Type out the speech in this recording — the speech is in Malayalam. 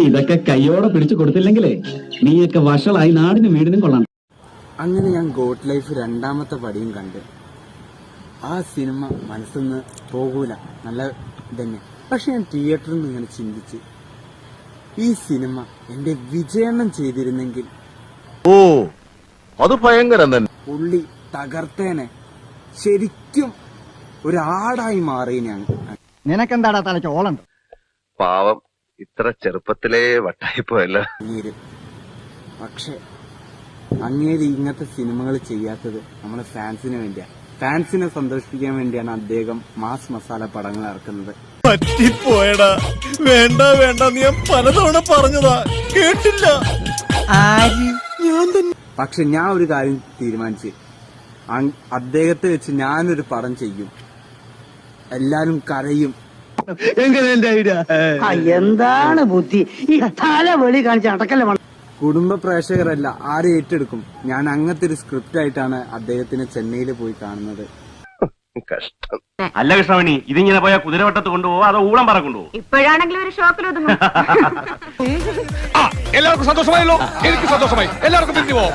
ഇതൊക്കെ കയ്യോടെ പിടിച്ചു കൊടുത്തില്ലെങ്കിലേ നീയൊക്കെ വഷളായി നാടിനും വീടിനും കൊള്ളാം. അങ്ങനെ ഞാൻ ഗോഡ് ലൈഫ് രണ്ടാമത്തെ പടിയും കണ്ട്. ആ സിനിമ മനസ്സിന്ന് പോകൂല, നല്ല ഇതന്നെ. പക്ഷെ ഞാൻ തിയേറ്ററിൽ നിന്ന് ഇങ്ങനെ ചിന്തിച്ച്, ഈ സിനിമ എന്റെ വിജയണം ചെയ്തിരുന്നെങ്കിൽ അത് ഭയങ്കരം തന്നെ. പുള്ളി തകർത്തേനെ, ശരിക്കും ഒരാടായി മാറിയാണ്. നിനക്കെന്താടാ തലയ്ക്ക് ഓളുണ്ട്? പാവം ഇത്ര ചെറുപ്പത്തിലേ വട്ടായിപ്പോയല്ലോ. പക്ഷെ അങ്ങേര് ഇങ്ങനത്തെ സിനിമകൾ ചെയ്യാത്തത് നമ്മളെ ഫാൻസിന് വേണ്ടിയാണ്. ഫാൻസിനെ സന്തോഷിപ്പിക്കാൻ വേണ്ടിയാണ് അദ്ദേഹം മാസ് മസാല പടങ്ങൾ ഇറക്കുന്നത്. പറ്റിപ്പോയടാ, വേണ്ട വേണ്ട, നീ പലതവണ പറഞ്ഞതാ, കേട്ടില്ല. പക്ഷെ ഞാൻ ഒരു കാര്യം തീരുമാനിച്ച്, അദ്ദേഹത്തെ വെച്ച് ഞാനൊരു പടം ചെയ്യും, എല്ലാരും കരയും. എന്താണ് ബുദ്ധി ഈ തല വെളി കാണിച്ച് അടക്കല്ല. കുടുംബ പ്രേക്ഷകരല്ല ആരെ ഏറ്റെടുക്കും. ഞാൻ അങ്ങനത്തെ ഒരു സ്ക്രിപ്റ്റ് ആയിട്ടാണ് അദ്ദേഹത്തിന് ചെന്നൈയിൽ പോയി കാണുന്നത്. കഷ്ടം. അല്ല കൃഷ്ണമണി, ഇതിങ്ങനെ പോയാൽ കുതിരവട്ടത്ത് കൊണ്ടുപോവോ അതോ ഊളം പറ കൊണ്ടുപോകും? ഇപ്പോഴാണെങ്കിലും ഒരു ഷോക്കിലൊതുങ്ങും. എല്ലാവർക്കും സന്തോഷമായല്ലോ. എനിക്ക് സന്തോഷമായി. എല്ലാവർക്കും പിരിഞ്ഞു പോവാം.